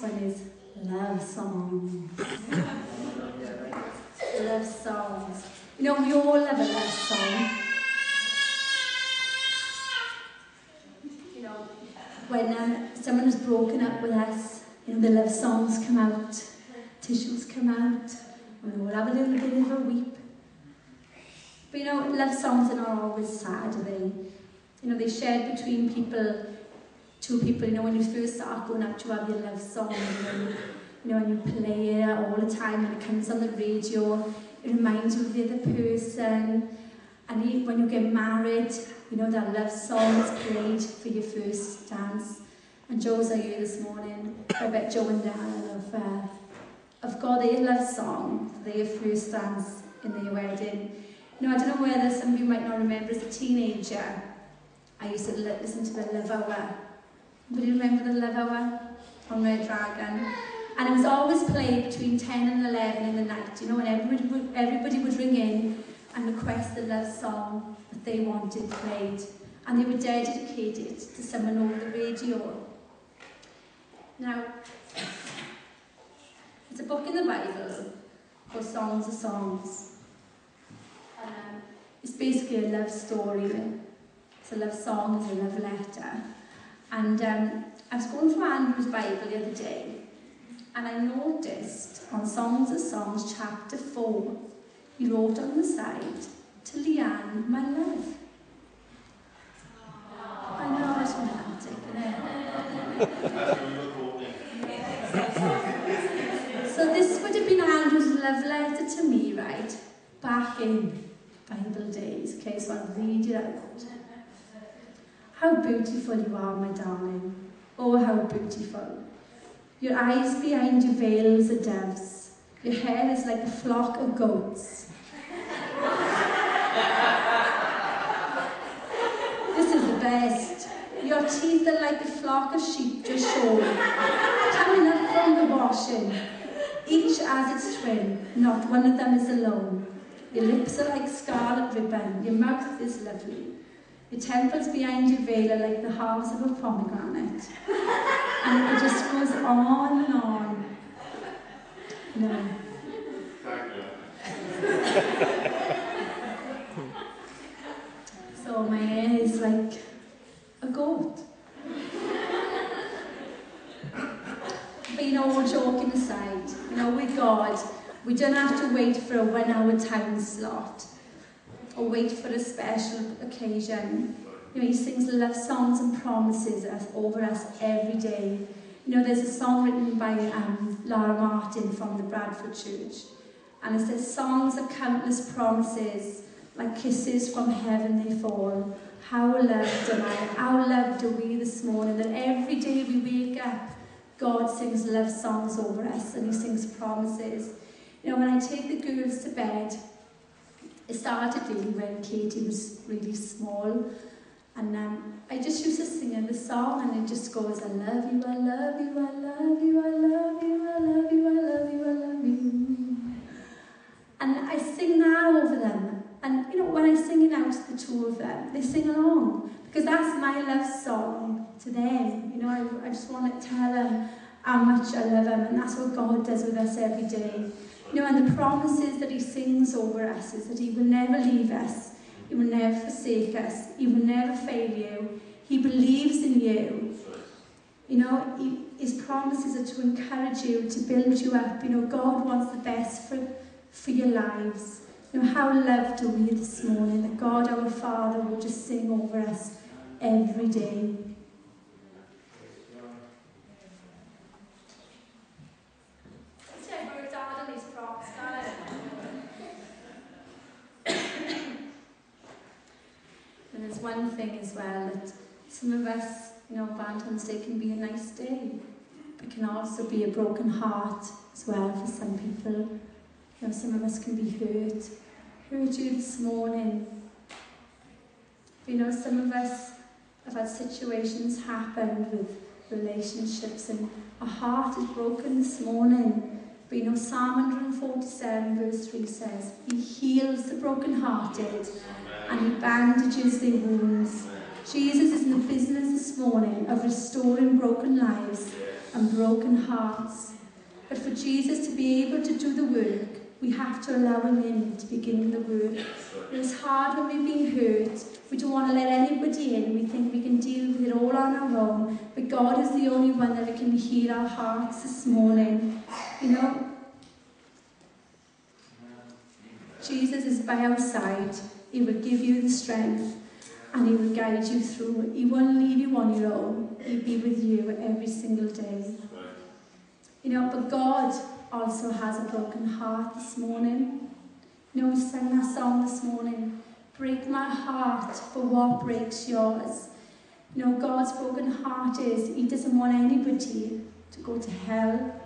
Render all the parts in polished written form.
one is love songs. Love songs. You know, we all have a love song. You know, when someone has broken up with us, you know, the love songs come out, tissues come out, and we all have a little bit of a weep. But you know, love songs are not always sad, are they? You know, they're shared between people, two people. You know, when you first start going out, you have your love song, and you know, and you play it all the time, and it comes on the radio. It reminds you of the other person. And when you get married, you know, that love song is played for your first dance. And Joe's are here this morning. I bet Joe and Dan have got their love song for their first dance in their wedding. You know, I don't know whether some of you might not remember, as a teenager, I used to listen to the Love Hour. Anybody remember the Love Hour on Red Dragon? And it was always played between 10 and 11 in the night, you know, and everybody would ring in and request the love song that they wanted played. And they would dedicate it to someone over the radio. Now, there's a book in the Bible called Songs of Songs. And it's basically a love story. It's a love song, it's a love letter. And I was going through Andrew's Bible the other day, and I noticed on Songs of Songs, chapter 4, he wrote on the side, "To Leanne, my love." I know, it's romantic, isn't it? So this would have been Andrew's love letter to me, right? Back in Bible days. Okay, so I'll read it out. "How beautiful you are, my darling. Oh, how beautiful. Your eyes behind your veils are doves. Your hair is like a flock of goats. This is the best. Your teeth are like a flock of sheep just shorn, coming up from the washing. Each has its twin, not one of them is alone. Your lips are like scarlet ribbon, your mouth is lovely. Your temples behind your veil are like the halves of a pomegranate." And it just goes on and on. No. So my hair is like a goat. But you know, all joking aside, you know, with God, we don't have to wait for a 1 hour time slot or wait for a special occasion. You know, he sings love songs and promises over us every day. You know, there's a song written by Lara Martin from the Bradford Church, and it says, "Songs of countless promises, like kisses from heaven they fall. How loved am I, how loved are we this morning," that every day we wake up, God sings love songs over us, and he sings promises. You know, when I take the girls to bed, it started really when Katie was really small, and I just used to sing her the song, and it just goes, "I love you, I love you, I love you, I love you, I love you, I love you, I love you." And I sing that over them, and you know, when I sing it out to the two of them, they sing along, because that's my love song to them. You know, I just want to tell them how much I love them, and that's what God does with us every day. You know, and the promises that he sings over us is that he will never leave us, he will never forsake us, he will never fail you, he believes in you. You know, his promises are to encourage you, to build you up. You know, God wants the best for your lives. You know, how loved are we this morning that God our Father will just sing over us every day. And there's one thing as well, that some of us, you know, Valentine's Day can be a nice day, but can also be a broken heart as well for some people. You know, some of us can be hurt you this morning. But, you know, some of us have had situations happen with relationships, and our heart is broken this morning. But you know, Psalm 147 verse 3 says, he heals the brokenhearted and he bandages their wounds. Jesus is in the business this morning of restoring broken lives. and broken hearts. But for Jesus to be able to do the work, we have to allow him in to begin the work. It's hard when we've been hurt. We don't want to let anybody in. We think we can deal with it all on our own. But God is the only one that can heal our hearts this morning. You know, Jesus is by our side. He will give you the strength and he will guide you through. He won't leave you on your own. He'll be with you every single day. You know, but God also has a broken heart this morning. You know, we sang that song this morning, break my heart for what breaks yours. You know, God's broken heart is, he doesn't want anybody to go to hell.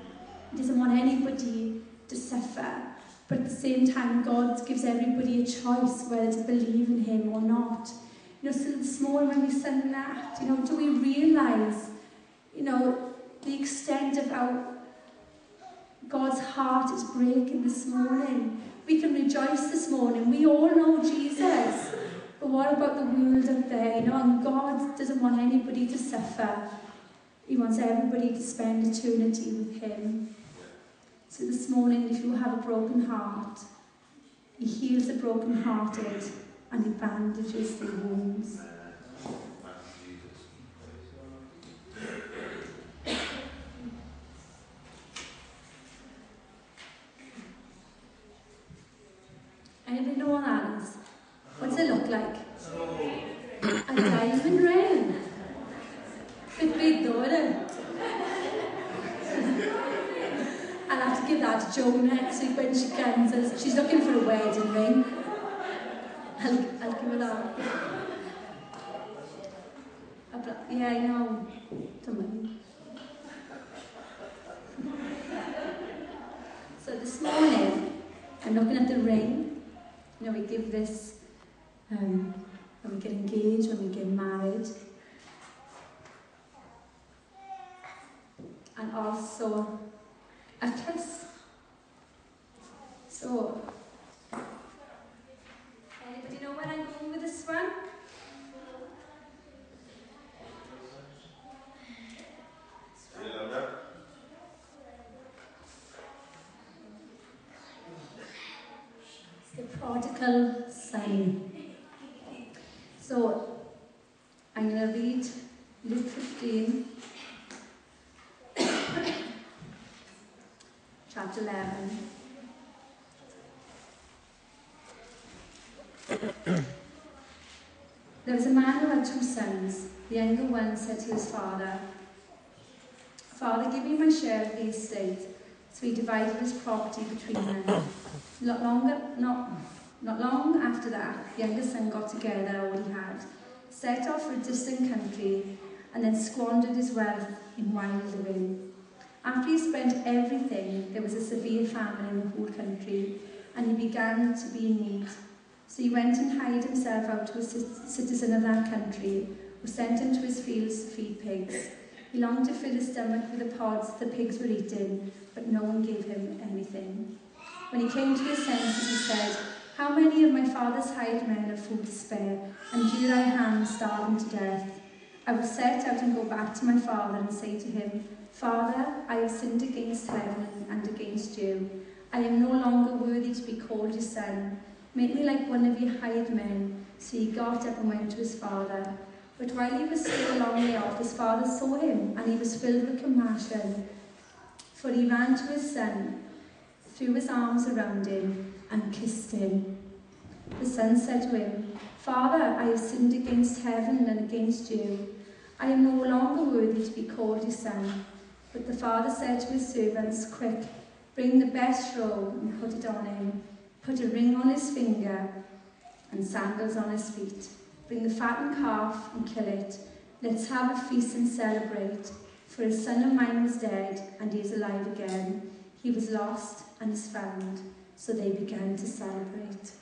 He doesn't want anybody to suffer. But at the same time, God gives everybody a choice whether to believe in him or not. You know, so this morning when we sing that, you know, do we realise, you know, the extent of how God's heart is breaking this morning? We can rejoice this morning. We all know Jesus. But what about the world out there? You know, and God doesn't want anybody to suffer. He wants everybody to spend eternity with him. So this morning, if you have a broken heart, he heals the broken-hearted and he bandages their wounds. Anybody know what that is? What's it look like? A diamond ring. Bit big though, isn't it? I'll have to give that to Jo next week when she comes. She's looking for a wedding ring. I'll give her that. Yeah, I know. Don't mind. So this morning, I'm looking at the ring. You know, we give this when we get engaged, when we get married. And also a kiss. So, anybody know where I'm going with this one? It's the prodigal son. So, I'm going to read Luke 15. Chapter 11. There was a man who had 2 sons. The younger one said to his father, "Father, give me my share of the estate." So he divided his property between them. Not long after that, the younger son got together all he had, set off for a distant country, and then squandered his wealth in wild living. After he spent everything, there was a severe famine in the whole country, and he began to be in need. So he went and hired himself out to a citizen of that country, who sent him to his fields to feed pigs. He longed to fill his stomach with the pods the pigs were eating, but no one gave him anything. When he came to his senses, he said, "How many of my father's hired men have food to spare, and here I am starving to death? I will set out and go back to my father and say to him, 'Father, I have sinned against heaven and against you. I am no longer worthy to be called your son. Make me like one of your hired men.' So he got up and went to his father. But while he was still a long way off, his father saw him, and he was filled with compassion. For he ran to his son, threw his arms around him, and kissed him. The son said to him, 'Father, I have sinned against heaven and against you. I am no longer worthy to be called your son.' But the father said to his servants, 'Quick, bring the best robe and put it on him. Put a ring on his finger and sandals on his feet. Bring the fattened calf and kill it. Let's have a feast and celebrate. For a son of mine was dead, and he is alive again. He was lost and is found.' So they began to celebrate."